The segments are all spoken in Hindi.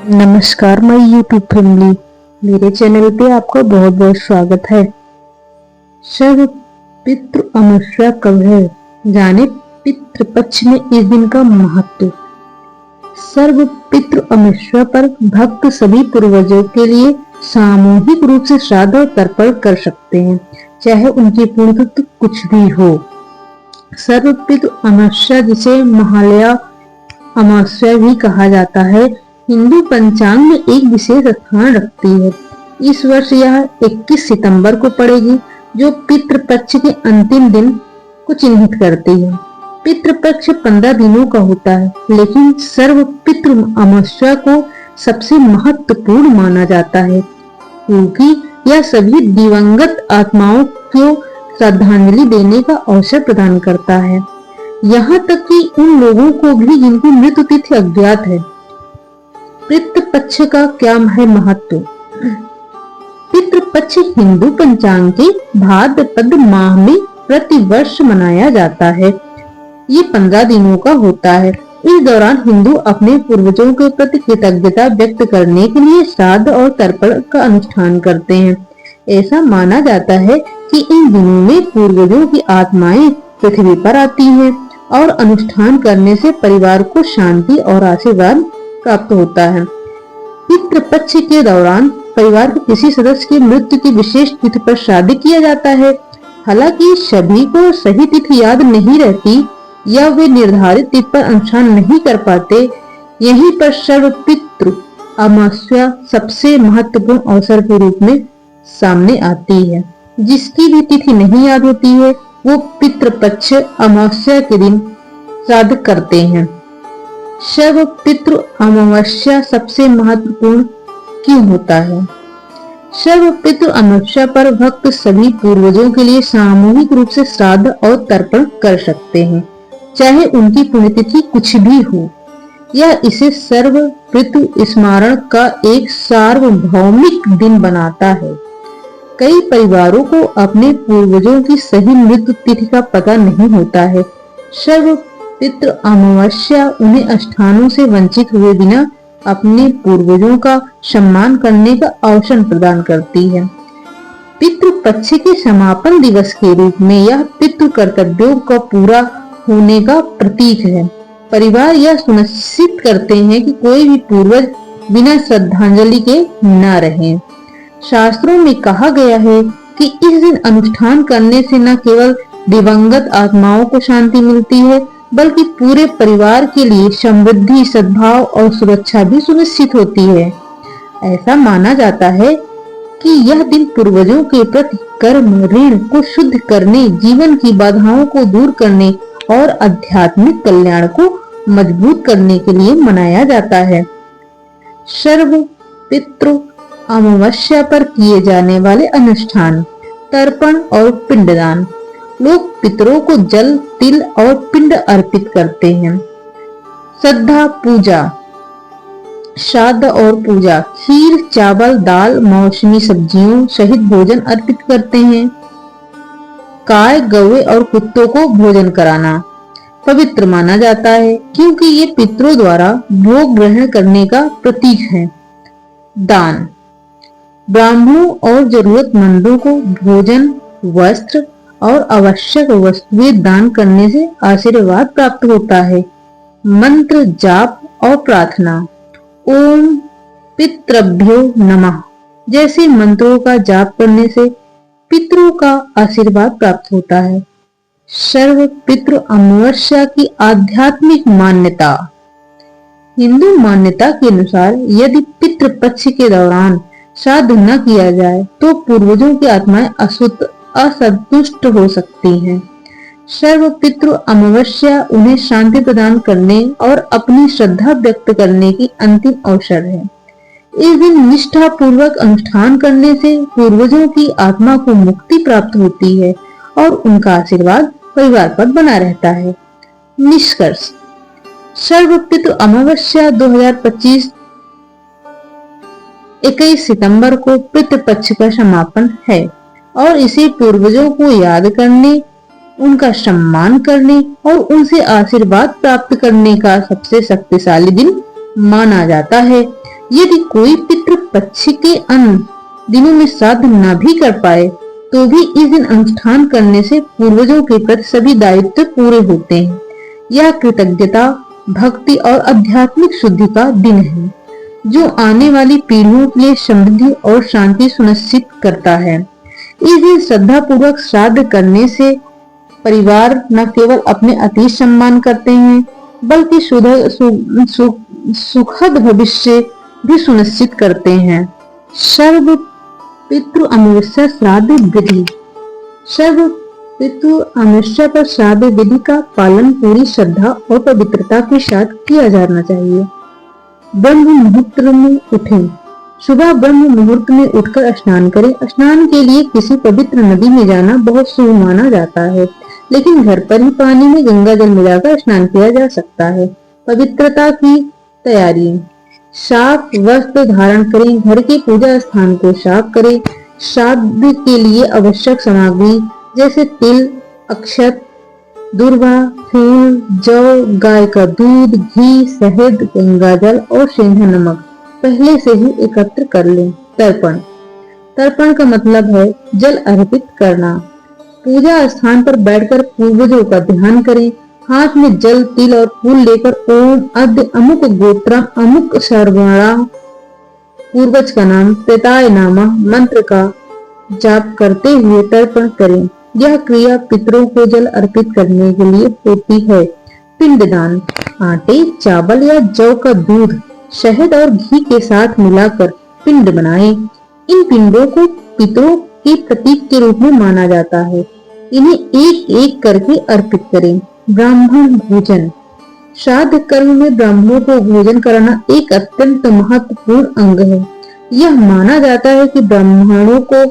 नमस्कार माय यूट्यूब फैमिली। मेरे चैनल पे आपका बहुत बहुत स्वागत है। सर्व पितृ अमावस्या कब है, जाने पितृपक्ष में इस दिन का महत्व। सर्व पितृ अमावस्या पर भक्त सभी पूर्वजों के लिए सामूहिक रूप से श्राद्ध और तर्पण कर सकते हैं, चाहे उनकी पुण्यतिथि कुछ भी हो। सर्व पितृ अमावस्या, जिसे महालया अमावस्या भी कहा जाता है, हिंदू पंचांग में एक विशेष स्थान रखती है। इस वर्ष यह 21 सितंबर को पड़ेगी, जो पितृपक्ष के अंतिम दिन को चिन्हित करती है। पितृपक्ष 15 दिनों का होता है, लेकिन सर्व पितृ अमावस्या को सबसे महत्वपूर्ण माना जाता है, क्योंकि यह सभी दिवंगत आत्माओं को श्रद्धांजलि देने का अवसर प्रदान करता है, यहाँ तक कि उन लोगों को भी जिनकी मृत्यु तिथि अज्ञात है। पितृपक्ष का क्या है महत्व? पितृपक्ष हिंदू पंचांग के भाद्रपद माह में प्रति वर्ष मनाया जाता है। ये 15 दिनों का होता है। इस दौरान हिंदू अपने पूर्वजों के प्रति कृतज्ञता व्यक्त करने के लिए श्राद्ध और तर्पण का अनुष्ठान करते हैं। ऐसा माना जाता है कि इन दिनों में पूर्वजों की आत्माएं पृथ्वी पर आती हैं और अनुष्ठान करने से परिवार को शांति और आशीर्वाद प्राप्त होता है। पितृपक्ष के दौरान परिवार के किसी सदस्य की मृत्यु की विशेष तिथि पर श्राद्ध किया जाता है। हालांकि सभी को सही तिथि याद नहीं रहती या वे निर्धारित तिथि पर अनुष्ठान नहीं कर पाते, यहीं पर सर्व पितृ अमावस्या सबसे महत्वपूर्ण अवसर के रूप में सामने आती है। जिसकी भी तिथि नहीं याद होती है, वो पितृपक्ष अमावस्या के दिन श्राद्ध करते हैं। सर्व पितृ अमावस्या सबसे महत्वपूर्ण क्यों होता है? सर्व पितृ अमावस्या पर भक्त सभी पूर्वजों के लिए सामूहिक रूप से श्राद्ध और तर्पण कर सकते हैं, चाहे उनकी पुण्यतिथि कुछ भी हो। यह इसे सर्व पितृ स्मरण का एक सार्वभौमिक दिन बनाता है। कई परिवारों को अपने पूर्वजों की सही मृत्यु तिथि का पता नहीं होता है। सर्व पितृ अमावस्या उन्हें स्थानों से वंचित हुए बिना अपने पूर्वजों का सम्मान करने का अवसर प्रदान करती है। पितृपक्ष के समापन दिवस के रूप में यह पितृ कर्तव्यों का पूरा होने का प्रतीक है। परिवार यह सुनिश्चित करते हैं कि कोई भी पूर्वज बिना श्रद्धांजलि के न रहे। शास्त्रों में कहा गया है कि इस दिन अनुष्ठान करने से न केवल दिवंगत आत्माओं को शांति मिलती है, बल्कि पूरे परिवार के लिए समृद्धि, सद्भाव और सुरक्षा भी सुनिश्चित होती है। ऐसा माना जाता है कि यह दिन पूर्वजों के प्रति कर्म ऋण को शुद्ध करने, जीवन की बाधाओं को दूर करने और आध्यात्मिक कल्याण को मजबूत करने के लिए मनाया जाता है। सर्व पितृ अमावस्या पर किए जाने वाले अनुष्ठान: तर्पण और पिंडदान। लोग पितरों को जल, तिल और पिंड अर्पित करते हैं। श्रद्धा पूजा, श्राद्ध और पूजा: खीर, चावल, दाल, मौसमी सब्जियों सहित भोजन अर्पित करते हैं। गाय, गौवे और कुत्तों को भोजन कराना पवित्र माना जाता है, क्योंकि ये पितरों द्वारा भोग ग्रहण करने का प्रतीक है। दान: ब्राह्मणों और जरूरतमंदों को भोजन, वस्त्र और आवश्यक वस्तुएं दान करने से आशीर्वाद प्राप्त होता है। मंत्र जाप और प्रार्थना: ओम पितृभ्यो नमः जैसे मंत्रों का जाप करने से पितरों का आशीर्वाद प्राप्त होता है। सर्व पितृ अमावस्या की आध्यात्मिक मान्यता: हिंदू मान्यता के अनुसार यदि पितृपक्ष के दौरान श्राद्ध न किया जाए तो पूर्वजों की आत्माएं असंतुष्ट हो सकती हैं। सर्व पितृ अमावस्या उन्हें शांति प्रदान करने और अपनी श्रद्धा व्यक्त करने की अंतिम अवसर है। इस दिन निष्ठा पूर्वक अनुष्ठान करने से पूर्वजों की आत्मा को मुक्ति प्राप्त होती है और उनका आशीर्वाद परिवार पर बना रहता है। निष्कर्ष: सर्व पितृ अमावस्या 2025 21 सितंबर को पितृपक्ष का समापन है और इसे पूर्वजों को याद करने, उनका सम्मान करने और उनसे आशीर्वाद प्राप्त करने का सबसे शक्तिशाली दिन माना जाता है। यदि कोई पितृ पक्ष के अन्य दिनों में श्राद्ध न भी कर पाए तो भी इस दिन अनुष्ठान करने से पूर्वजों के प्रति सभी दायित्व पूरे होते हैं। यह कृतज्ञता, भक्ति और आध्यात्मिक शुद्धि का दिन है जो आने वाली पीढ़ियों के लिए समृद्धि और शांति सुनिश्चित करता है। इस दिन श्रद्धा पूर्वक श्राद्ध करने से परिवार न केवल अपने अतीत सम्मान करते हैं बल्कि सुखद भविष्य भी सुनिश्चित करते हैं। सर्व पितृ अमावस्या श्राद्ध विधि। सर्व पितृ अमावस्या पर श्राद्ध विधि का पालन पूरी श्रद्धा और पवित्रता के साथ किया जाना चाहिए। ब्रह्म मुहूर्त में उठें। सुबह ब्रह्म मुहूर्त में उठकर स्नान करें। स्नान के लिए किसी पवित्र नदी में जाना बहुत शुभ माना जाता है, लेकिन घर पर ही पानी में गंगा जल मिलाकर स्नान किया जा सकता है। पवित्रता की तैयारी। साफ वस्त्र धारण करें। घर के पूजा स्थान को साफ करें। श्राद्ध के लिए आवश्यक सामग्री जैसे तिल, अक्षत, दूर्वा, फूल, जौ, गाय का दूध, घी, शहद, गंगा जल और सेंधा नमक पहले से ही एकत्र कर लें। तर्पण। तर्पण का मतलब है जल अर्पित करना। पूजा स्थान पर बैठकर पूर्वजों का ध्यान करें। हाथ में जल, तिल और फूल लेकर ओम अद्य अमुक गोत्रम अमुक सर्वणा पूर्वज का नाम त्रेताय नामः मंत्र का जाप करते हुए तर्पण करें। यह क्रिया पितरों को जल अर्पित करने के लिए होती है। पिंडदान। आटे, चावल या जौ का दूध, शहद और घी के साथ मिलाकर पिंड बनाएं। इन पिंडों को पितरों के प्रतीक के रूप में माना जाता है। इन्हें एक एक करके अर्पित करें। ब्राह्मण भोजन। श्राद्ध कर्म में ब्राह्मणों को भोजन कराना एक अत्यंत महत्वपूर्ण अंग है। यह माना जाता है कि ब्राह्मणों को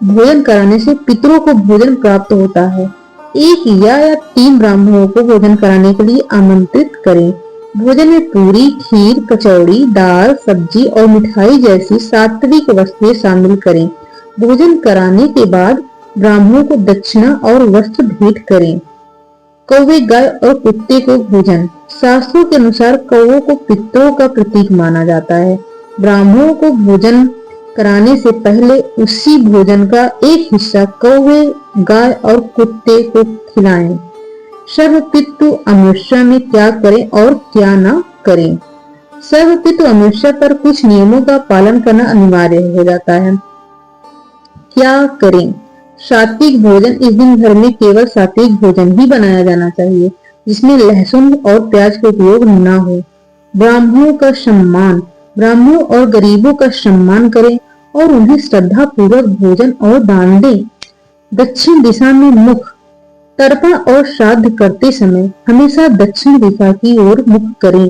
भोजन कराने से पितरों को भोजन प्राप्त होता है। एक या 3 ब्राह्मणों को भोजन कराने के लिए आमंत्रित करें। भोजन में पूरी, खीर, कचौड़ी, दाल, सब्जी और मिठाई जैसी सात्विक वस्तुएं शामिल करें। भोजन कराने के बाद ब्राह्मणों को दक्षिणा और वस्त्र भेंट करें। कौवे, गाय और कुत्ते को भोजन। शास्त्रों के अनुसार कौवों को पितरों का प्रतीक माना जाता है। ब्राह्मणों को भोजन कराने से पहले उसी भोजन का एक हिस्सा कौवे, गाय और कुत्ते को खिलाएं। सर्व पितृ अमावस्या में क्या करें और क्या न करें। सर्व पितृ अमावस्या पर कुछ नियमों का पालन करना अनिवार्य हो जाता है। क्या करें। सात्विक भोजन। इस दिन घर में केवल सात्विक भोजन ही बनाया जाना चाहिए जिसमें लहसुन और प्याज का उपयोग न हो। ब्राह्मणों का सम्मान। ब्राह्मणों और गरीबों का सम्मान करें और उन्हें श्रद्धा पूर्वक भोजन और दान दें। दक्षिण दिशा में मुख। तर्पण और श्राद्ध करते समय हमेशा दक्षिण दिशा की ओर मुख करें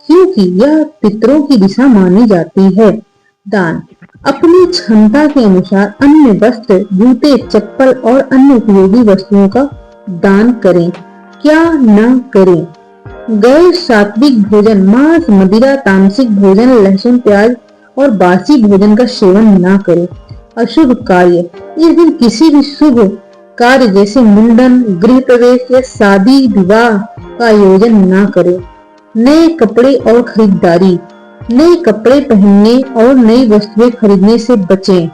क्योंकि यह पितरों की दिशा मानी जाती है। दान। अपनी क्षमता के अनुसार अन्य वस्त्र, जूते, चप्पल और अन्य उपयोगी वस्तुओं का दान करें। क्या न करें। गैर सात्विक भोजन, मांस, मदिरा, तामसिक भोजन, लहसुन, प्याज और बासी भोजन का सेवन न करें। अशुभ कार्य। इस दिन किसी भी शुभ कार्य जैसे मुंडन, गृह प्रवेश या शादी विवाह का आयोजन न करें। नए कपड़े और खरीदारी। नए कपड़े पहनने और नई वस्तुएं खरीदने से बचें।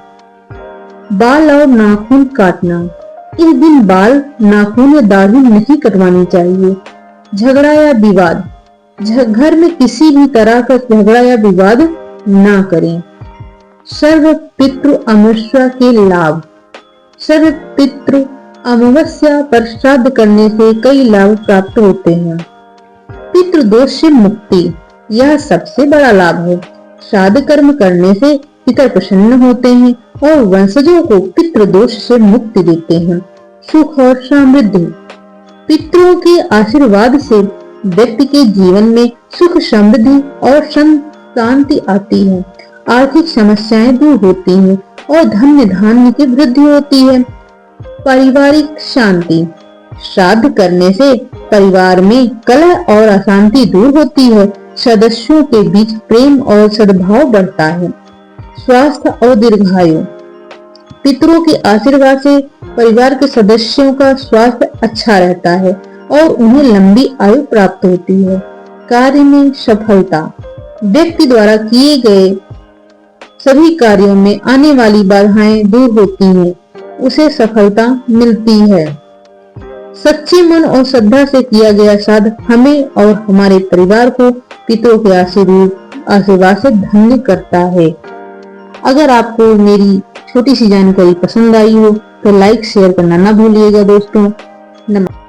बाल और नाखून काटना। इस दिन बाल, नाखून या दाढ़ी नहीं कटवानी चाहिए। झगड़ा या विवाद। घर में किसी भी तरह का झगड़ा या विवाद न करें। सर्व पितृ अमावस्या के लाभ। सर्व पितृ अमावस्या पर श्राद्ध करने से कई लाभ प्राप्त होते हैं। पितृदोष से मुक्ति, यह सबसे बड़ा लाभ है। श्राद्ध कर्म करने से पितर प्रसन्न होते हैं और वंशजों को पितृदोष से मुक्ति देते हैं। सुख और समृद्धि। पितरों के आशीर्वाद से व्यक्ति के जीवन में सुख, समृद्धि और शांति आती है। आर्थिक समस्याएं दूर होती हैं और धन्य धान्य की वृद्धि होती है। पारिवारिक शांति। श्राद्ध करने से परिवार में कलह और अशांति दूर होती है। सदस्यों के बीच प्रेम और सद्भाव बढ़ता है। स्वास्थ्य और दीर्घायु। पितरों के आशीर्वाद से परिवार के सदस्यों का स्वास्थ्य अच्छा रहता है और उन्हें लंबी आयु प्राप्त होती है। कार्य में सफलता। व्यक्ति द्वारा किए गए सभी कार्यों में आने वाली बाधाएं दूर होती हैं, उसे सफलता मिलती है। सच्चे मन और श्रद्धा से किया गया श्राद्ध हमें और हमारे परिवार को पितरों के आशीर्वाद से धन्य करता है। अगर आपको मेरी छोटी सी जानकारी पसंद आई हो तो लाइक शेयर करना ना भूलिएगा दोस्तों। नमस्कार।